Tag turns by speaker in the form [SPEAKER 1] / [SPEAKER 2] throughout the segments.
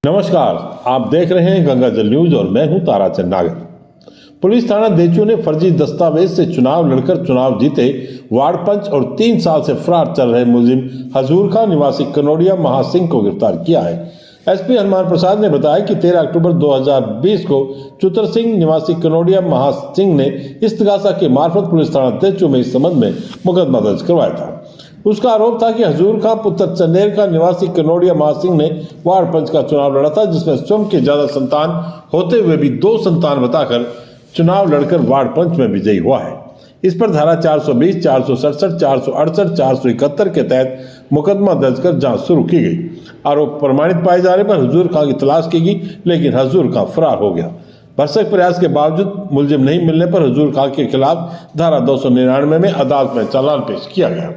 [SPEAKER 1] नमस्कार, आप देख रहे हैं गंगा जल न्यूज और मैं हूं ताराचंद नागर। पुलिस थाना देचू ने फर्जी दस्तावेज से चुनाव लड़कर चुनाव जीते वार्ड पंच और 3 साल से फरार चल रहे मुलजिम हजूर खां निवासी कनोडिया महासिंह को गिरफ्तार किया है। एसपी हनुमान प्रसाद ने बताया कि 13 अक्टूबर 2020 को चुतर सिंह निवासी कनोडिया महासिंह ने इस्तगासा के मार्फत पुलिस थाना देचू में इस संबंध में मुकदमा दर्ज करवाया था। उसका आरोप था कि हजूर खां पुत्र चंदेर का निवासी कनोडिया महासिंह ने वार्ड पंच का चुनाव लड़ा था, जिसमें स्वयं के ज्यादा संतान होते हुए भी 2 संतान बताकर चुनाव लड़कर वार्ड पंच में विजयी हुआ है। इस पर धारा 420, 467, 468, 471 के तहत मुकदमा दर्ज कर जांच शुरू की गई। आरोप प्रमाणित पाए जाने पर हजूर खां की तलाश की गई, लेकिन हजूर खां फरार हो गया। भरसक प्रयास के बावजूद मुलजिम नहीं मिलने पर हजूर खां के खिलाफ धारा 299 में अदालत में चालान पेश किया गया।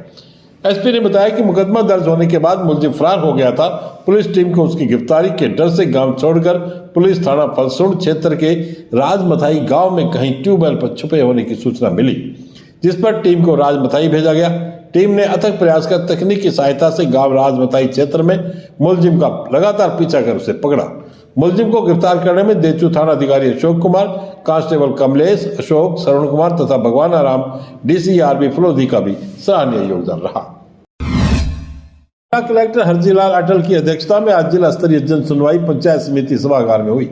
[SPEAKER 1] एसपी ने बताया कि मुकदमा दर्ज होने के बाद मुलजिम फरार हो गया था। पुलिस टीम को उसकी गिरफ्तारी के डर से गांव छोड़कर पुलिस थाना फलसुंड क्षेत्र के राजमथाई गांव में कहीं ट्यूबवेल पर छुपे होने की सूचना मिली, जिस पर टीम को राजमथाई भेजा गया। टीम ने अथक प्रयास कर तकनीक की सहायता से गांव राजमथाई क्षेत्र में मुलजिम का लगातार पीछा कर उसे पकड़ा। मुलजिम को गिरफ्तार करने में देचू थाना अधिकारी अशोक कुमार, कांस्टेबल कमलेश, अशोक, श्रवण कुमार तथा भगवान आराम DCRB फलोदी का भी सराहनीय योगदान रहा। जिला कलेक्टर हरजीलाल अटल की अध्यक्षता में आज जिला स्तरीय जन सुनवाई पंचायत समिति सभागार में हुई।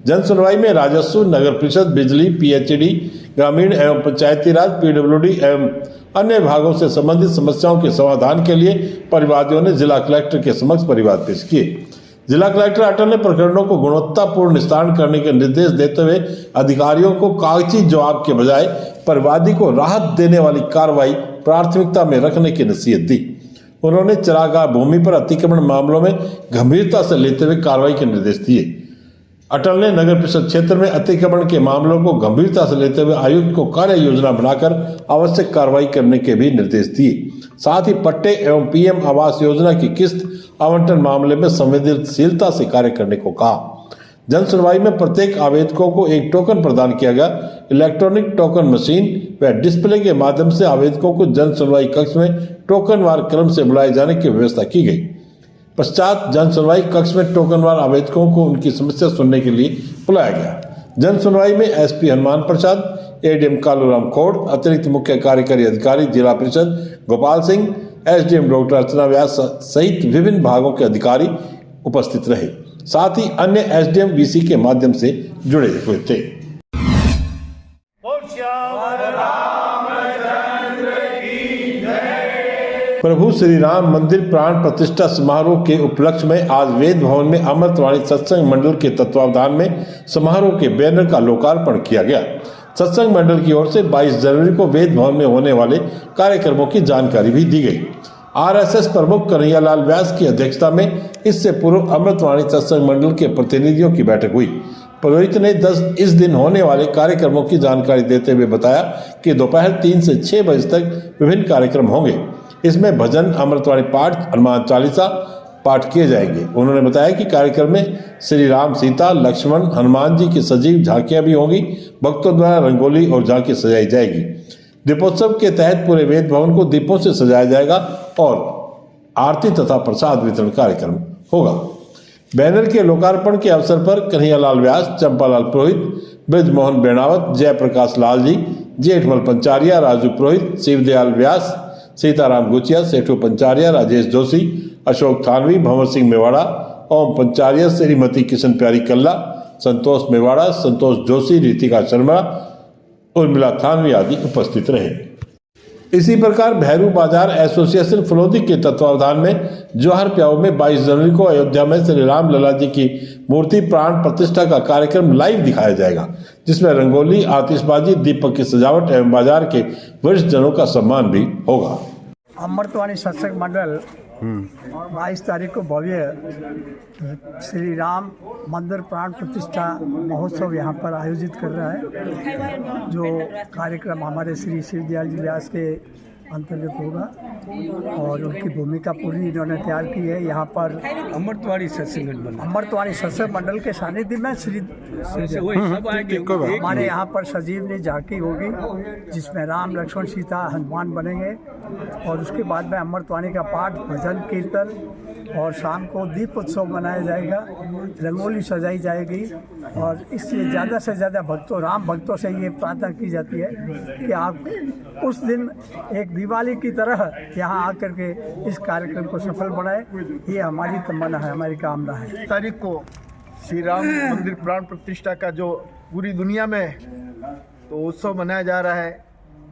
[SPEAKER 1] जन सुनवाई में राजस्व, नगर परिषद, बिजली, PHD, ग्रामीण एवं पंचायती राज, PWD एवं अन्य विभागों से संबंधित समस्याओं के समाधान के लिए परिवादियों ने जिला कलेक्टर के समक्ष परिवाद पेश किए। जिला कलेक्टर अटल ने प्रकरणों को गुणवत्तापूर्ण निस्तारण करने के निर्देश देते हुए अधिकारियों को कागजी जवाब के बजाय परिवादी को राहत देने वाली कार्रवाई प्राथमिकता में रखने की नसीहत दी। उन्होंने चरागाह भूमि पर अतिक्रमण मामलों में गंभीरता से लेते हुए कार्रवाई के निर्देश दिए। अटल ने नगर परिषद क्षेत्र में अतिक्रमण के मामलों को गंभीरता से लेते हुए आयुक्त को कार्य योजना बनाकर आवश्यक कार्रवाई करने के भी निर्देश दिए। साथ ही पट्टे एवं PM आवास योजना की किस्त आवंटन मामले में संवेदनशीलता से कार्य करने को कहा। जन सुनवाई में प्रत्येक आवेदकों को एक टोकन प्रदान किया गया। इलेक्ट्रॉनिक टोकन मशीन व डिस्प्ले के माध्यम से आवेदकों को जन सुनवाई कक्ष में टोकनवार क्रम से बुलाए जाने की व्यवस्था की गई। पश्चात जन सुनवाई कक्ष में टोकनवार आवेदकों को उनकी समस्या सुनने के लिए बुलाया गया। जन सुनवाई में SP हनुमान प्रसाद, ADM कालूराम खोड़, अतिरिक्त मुख्य कार्यकारी अधिकारी जिला परिषद गोपाल सिंह, SDM डॉक्टर अर्चना व्यास सहित विभिन्न भागों के अधिकारी उपस्थित रहे। साथ ही अन्य SDM VC के माध्यम से जुड़े हुए थे। प्रभु श्री राम मंदिर प्राण प्रतिष्ठा समारोह के उपलक्ष्य में आज वेद भवन में अमृतवाणी सत्संग मंडल के तत्वावधान में समारोह के बैनर का लोकार्पण किया गया। सत्संग मंडल की ओर से 22 जनवरी को वेद भवन में होने वाले कार्यक्रमों की जानकारी भी दी गई। RSS प्रमुख कन्हैयालाल व्यास की अध्यक्षता में इससे पूर्व अमृतवाणी सत्संग मंडल के प्रतिनिधियों की बैठक हुई। पुरोहित ने इस दिन होने वाले कार्यक्रमों की जानकारी देते हुए बताया कि दोपहर 3 से 6 बजे तक विभिन्न कार्यक्रम होंगे। इसमें भजन, अमृतवाणी पाठ, हनुमान चालीसा पाठ किए जाएंगे। उन्होंने बताया कि कार्यक्रम में श्री राम, सीता, लक्ष्मण, हनुमान जी की सजीव झांकियां भी होंगी। भक्तों द्वारा रंगोली और झांकी सजाई जाएगी। दीपोत्सव के तहत पूरे वेद भवन को दीपों से सजाया जाएगा और आरती तथा प्रसाद वितरण कार्यक्रम होगा। बैनर के लोकार्पण के अवसर पर कन्हैयालाल व्यास, चंपालाल पुरोहित, ब्रजमोहन बेणावत, जयप्रकाश लाल जी, जेठमल पंचारिया, राजू पुरोहित, शिवदयाल व्यास, सीताराम गुचिया, सेठू पंचारिया, राजेश जोशी, अशोक थानवी, भंवर सिंह मेवाड़ा, ओम पंचारिया, श्रीमती किशन प्यारी कल्ला, संतोष मेवाड़ा, संतोष जोशी, रितिका शर्मा, उर्मिला थानवी आदि उपस्थित रहे। इसी प्रकार भैरू बाजार एसोसिएशन फलोदी के तत्वावधान में जौहर प्याऊ में 22 जनवरी को अयोध्या में श्री राम लला जी की मूर्ति प्राण प्रतिष्ठा का कार्यक्रम लाइव दिखाया जाएगा, जिसमें रंगोली, आतिशबाजी, दीपक की सजावट एवं बाजार के वरिष्ठ जनों का सम्मान भी होगा।
[SPEAKER 2] अमृतवाणी सत्संग मंडल 22 तारीख को भव्य श्री राम मंदिर प्राण प्रतिष्ठा महोत्सव यहाँ पर आयोजित कर रहा है। जो कार्यक्रम हमारे श्री शिवदयाल जी व्यास के अंतर्गत होगा और उनकी भूमिका पूरी इन्होंने तैयार की है। यहाँ पर
[SPEAKER 3] अमृतवाणी सत्संग
[SPEAKER 2] मंडल के सानिध्य में श्री हमारे यहाँ पर सजीवनी झांकी होगी, जिसमें राम, लक्ष्मण, सीता, हनुमान बनेंगे और उसके बाद में अमृतवाणी का पाठ, भजन कीर्तन और शाम को दीप उत्सव मनाया जाएगा, रंगोली सजाई जाएगी। और इसलिए ज़्यादा से ज़्यादा भक्तों, राम भक्तों से ये प्रार्थना की जाती है कि आप उस दिन एक दिवाली की तरह यहाँ आकर के इस कार्यक्रम को सफल बनाएं। ये हमारी तमन्ना है, हमारी कामना है।
[SPEAKER 4] तारीख को श्री राम मंदिर प्राण प्रतिष्ठा का जो पूरी दुनिया में तो उत्सव मनाया जा रहा है,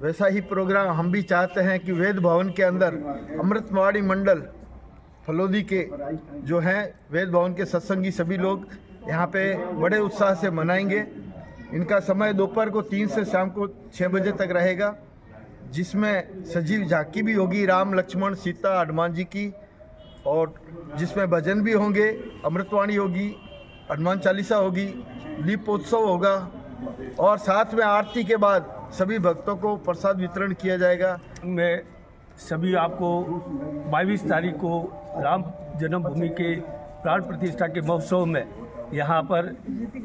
[SPEAKER 4] वैसा ही प्रोग्राम हम भी चाहते हैं कि वेद भवन के अंदर अमृतवाणी मंडल फलोदी के जो हैं वेद भवन के सत्संगी सभी लोग यहाँ पे बड़े उत्साह से मनाएंगे। इनका समय दोपहर को 3 से शाम को 6 बजे तक रहेगा, जिसमें सजीव झांकी भी होगी राम लक्ष्मण सीता हनुमान जी की, और जिसमें भजन भी होंगे, अमृतवाणी होगी, हनुमान चालीसा होगी, दीपोत्सव होगा और साथ में आरती के बाद सभी भक्तों को प्रसाद वितरण किया जाएगा।
[SPEAKER 3] मैं सभी आपको 22 तारीख को राम जन्मभूमि के प्राण प्रतिष्ठा के महोत्सव में यहाँ पर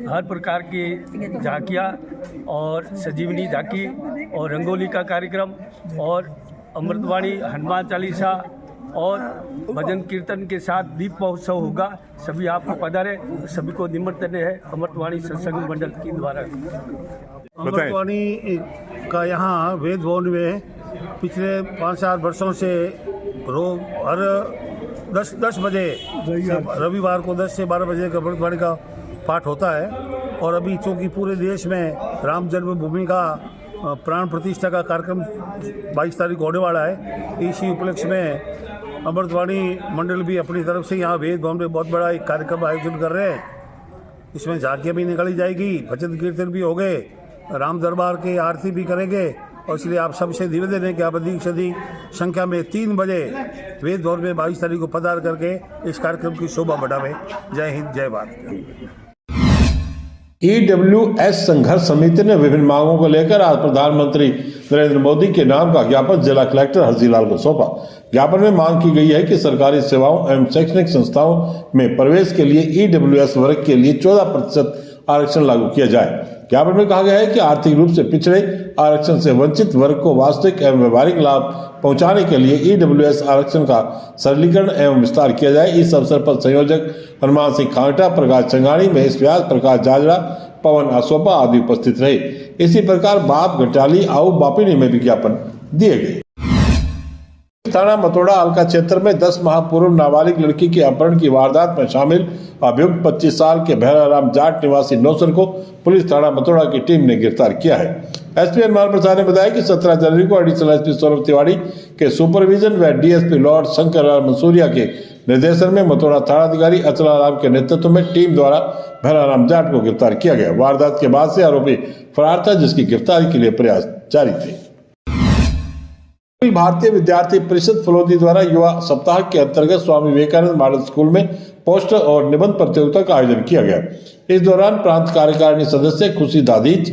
[SPEAKER 3] हर प्रकार की झांकियाँ और सजीवनी झांकी और रंगोली का कार्यक्रम और अमृतवाणी, हनुमान चालीसा और भजन कीर्तन के साथ दीप महोत्सव होगा। सभी आपको पधारे, सभी को निमंत्रण है अमृतवाणी सत्संग मंडल की द्वारा।
[SPEAKER 5] अमृतवाणी का यहाँ वेद भवन में पिछले 5-4 वर्षों से रोज हर 10 बजे रविवार को 10 से 12 बजे का अमृतवाणी का पाठ होता है। और अभी चूँकि पूरे देश में राम जन्मभूमि का प्राण प्रतिष्ठा का कार्यक्रम 22 तारीख को होने वाला है, इसी उपलक्ष्य में अमृतवाणी मंडल भी अपनी तरफ से यहाँ वेद भवन में बहुत बड़ा एक कार्यक्रम आयोजन कर रहे हैं। इसमें झांकियाँ भी निकाली जाएगी, भजन कीर्तन भी होंगे, राम दरबार की आरती भी करेंगे। और इसलिए आप सबसे निवेदन है कि आप अधिक से अधिक संख्या में 3 बजे वेद भवन में 22 तारीख को पधार करके इस कार्यक्रम की शोभा बढ़ावें। जय हिंद, जय भारत।
[SPEAKER 1] EWS संघर्ष समिति ने विभिन्न मांगों को लेकर आज प्रधानमंत्री नरेंद्र मोदी के नाम का ज्ञापन जिला कलेक्टर हरजीलाल को सौंपा। ज्ञापन में मांग की गई है कि सरकारी सेवाओं एवं शैक्षणिक संस्थाओं में प्रवेश के लिए EWS वर्ग के लिए 14% आरक्षण लागू किया जाए। ज्ञापन में कहा गया है कि आर्थिक रूप से पिछड़े, आरक्षण से वंचित वर्ग को वास्तविक एवं व्यवहारिक लाभ पहुंचाने के लिए EWS आरक्षण का सरलीकरण एवं विस्तार किया जाए। इस अवसर पर संयोजक हनुमान सिंह खांटा, प्रकाश चंगाणी, महेश व्यास, प्रकाश जाजड़ा, पवन आसोपा आदि उपस्थित रहे। इसी प्रकार बाप, घटाली, आऊ, बापिनी में भी ज्ञापन दिए गए। थाना मतोड़ा अलका क्षेत्र में 10 माह पूर्व नाबालिग लड़की के अपहरण की वारदात में शामिल अभियुक्त 25 साल के भैराराम जाट निवासी नौसर को पुलिस थाना मतोड़ा की टीम ने गिरफ्तार किया है। एसपी हनुमान प्रसाद ने बताया कि 17 जनवरी को एडिशनल एसपी सौरभ तिवारी के सुपरविजन व डीएसपी लॉर्ड शंकर लाल मंसूरिया के निर्देशन में मतोड़ा थानाधिकारी अचलाराम के नेतृत्व में टीम द्वारा भैराराम जाट को गिरफ्तार किया गया। वारदात के बाद से आरोपी फरार था, जिसकी गिरफ्तारी के लिए प्रयास जारी थे। भारतीय विद्यार्थी परिषद फलोदी द्वारा युवा सप्ताह के अंतर्गत स्वामी विवेकानंद मॉडल स्कूल में पोस्टर और निबंध प्रतियोगिता का आयोजन किया गया। इस दौरान प्रांत कार्यकारिणी सदस्य खुशी दादीज,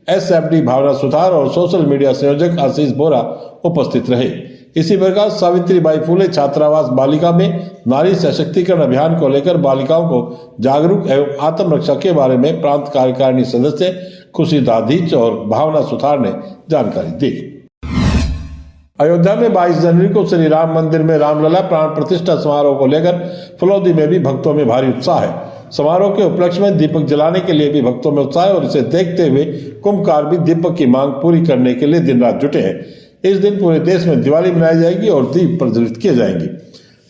[SPEAKER 1] SFD भावना सुधार और सोशल मीडिया संयोजक आशीष बोरा उपस्थित रहे। इसी प्रकार सावित्रीबाई फुले छात्रावास बालिका में नारी सशक्तिकरण अभियान को लेकर बालिकाओं को जागरूक एवं आत्मरक्षा के बारे में प्रांत कार्यकारिणी सदस्य खुशी दादीज और भावना सुधार ने जानकारी दी। अयोध्या में 22 जनवरी को श्री राम मंदिर में रामलला प्राण प्रतिष्ठा समारोह को लेकर फलोदी में भी भक्तों में भारी उत्साह है। समारोह के उपलक्ष्य में दीपक जलाने के लिए भी भक्तों में उत्साह है और इसे देखते हुए कुंभकार भी दीपक की मांग पूरी करने के लिए दिन रात जुटे हैं। इस दिन पूरे देश में दिवाली मनाई जाएगी और दीप प्रज्वलित किए जाएंगे।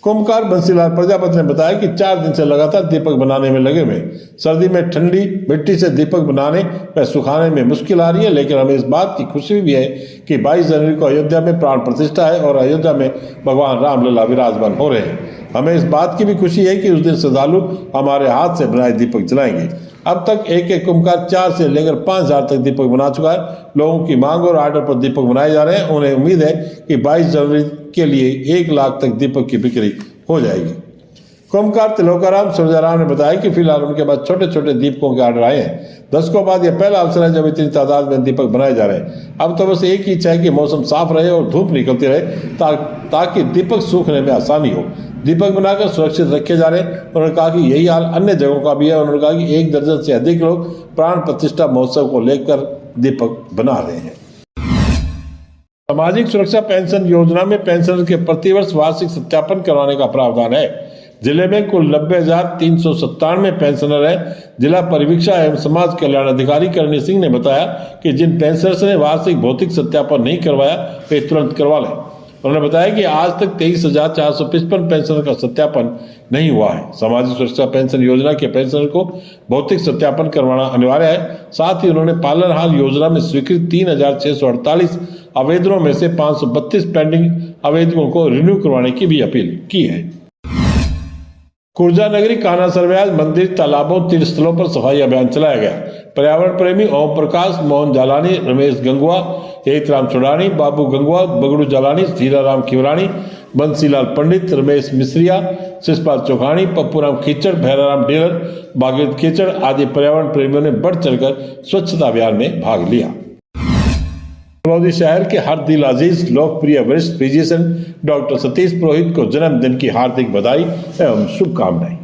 [SPEAKER 1] कुंभकार बंसीलाल प्रजापति ने बताया कि 4 दिन से लगातार दीपक बनाने में लगे हुए। सर्दी में ठंडी मिट्टी से दीपक बनाने व सुखाने में मुश्किल आ रही है, लेकिन हमें इस बात की खुशी भी है कि 22 जनवरी को अयोध्या में प्राण प्रतिष्ठा है और अयोध्या में भगवान रामलला विराजमान हो रहे हैं। हमें इस बात की भी खुशी है कि उस दिन श्रद्धालु हमारे हाथ से बनाए दीपक जलाएंगे। अब तक एक कुंभकार 4 से लेकर 5000 तक दीपक बना चुका है। लोगों की मांग और आर्डर पर दीपक बनाए जा रहे हैं। उन्हें उम्मीद है कि 22 जनवरी के लिए 1 लाख तक दीपक की बिक्री हो जाएगी। कुंभकार तिलोकाराम सुरजाराम ने बताया कि फिलहाल उनके पास छोटे छोटे दीपकों के ऑर्डर आए हैं। दशकों बाद यह पहला अवसर है जब इतनी तादाद में दीपक बनाए जा रहे हैं। अब तो बस एक ही इच्छा है कि मौसम साफ रहे और धूप निकलती रहे ताकि दीपक सूखने में आसानी हो। दीपक बनाकर सुरक्षित रखे जा रहे हैं। उन्होंने कहा कि यही हाल अन्य जगहों का भी है। उन्होंने कहा कि 1 दर्जन से अधिक लोग प्राण प्रतिष्ठा महोत्सव को लेकर दीपक बना रहे हैं। सामाजिक सुरक्षा पेंशन योजना में पेंशनर के प्रतिवर्ष वार्षिक सत्यापन करवाने का प्रावधान है। जिले में कुल 90,397 पेंशनर हैं। जिला परिवीक्षा एवं समाज कल्याण अधिकारी करणी सिंह ने बताया कि जिन पेंशनर्स ने वार्षिक भौतिक सत्यापन नहीं करवाया वे तुरंत करवा लें। उन्होंने बताया कि आज तक 23,455 पेंशनर का सत्यापन नहीं हुआ है। सामाजिक सुरक्षा पेंशन योजना के पेंशनर को भौतिक सत्यापन करवाना अनिवार्य है। साथ ही उन्होंने पालनहार योजना में स्वीकृत 3,648 आवेदनों में से 532 पेंडिंग आवेदनों को रिन्यू करवाने की भी अपील की है। खुर्जा नगरी कान्हा सरवैया मंदिर, तालाबों, तीर्थ स्थलों पर सफाई अभियान चलाया गया। पर्यावरण प्रेमी ओम प्रकाश, मोहन जालानी, रमेश गंगुआ, एतराम चुड़ानी, बाबू गंगुआ, बगड़ू जालानी, हीराराम खिवरानी, बंसीलाल पंडित, रमेश मिश्रिया, शिषपाल चौखानी, पप्पूराम खीचड़, भैराराम डेलर, भागीरथ खीचड़ आदि पर्यावरण प्रेमियों ने बढ़ चढ़कर स्वच्छता अभियान में भाग लिया। बलौदी शहर के हर दिल अजीज लोकप्रिय वरिष्ठ फिजिशियन डॉक्टर सतीश पुरोहित को जन्मदिन की हार्दिक बधाई एवं शुभकामनाएं।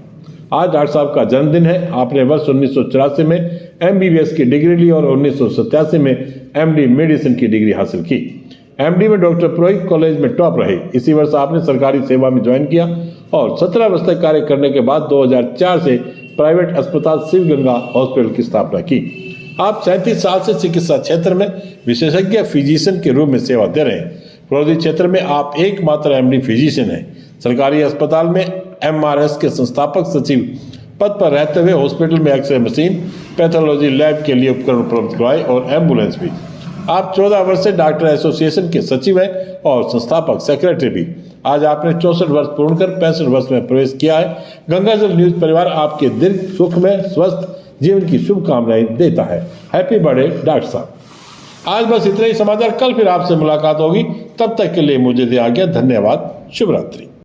[SPEAKER 1] आज डॉक्टर साहब का जन्मदिन है। आपने वर्ष 1984 में MBBS की डिग्री ली और 1987 में MD मेडिसिन की डिग्री हासिल की। MD में डॉक्टर पुरोहित कॉलेज में टॉप रहे। इसी वर्ष आपने सरकारी सेवा में ज्वाइन किया और 17 वर्ष तक कार्य करने के बाद 2004 से प्राइवेट अस्पताल शिव गंगा हॉस्पिटल की स्थापना की। आप 37 साल से चिकित्सा क्षेत्र में विशेषज्ञ फिजिशियन के रूप में सेवा दे रहे हैं। फिरोजी क्षेत्र में आप एकमात्र MD फिजिशियन हैं। सरकारी अस्पताल में MRS के संस्थापक सचिव पद पर रहते हुए हॉस्पिटल में एक्सरे मशीन, पैथोलॉजी लैब के लिए उपकरण उपलब्ध करवाए और एम्बुलेंस भी। आप 14 वर्ष से डॉक्टर एसोसिएशन के सचिव हैं और संस्थापक सेक्रेटरी भी। आज आपने 64 वर्ष पूर्ण कर 65 वर्ष में प्रवेश किया है। गंगाजल न्यूज परिवार आपके दीर्घ सुखमय स्वस्थ जीवन की शुभकामनाएं देता है। हैप्पी बर्थडे डॉक्टर साहब। आज बस इतने ही समाचार। कल फिर आपसे मुलाकात होगी। तब तक के लिए मुझे दे आज्ञा। धन्यवाद। शुभ रात्रि।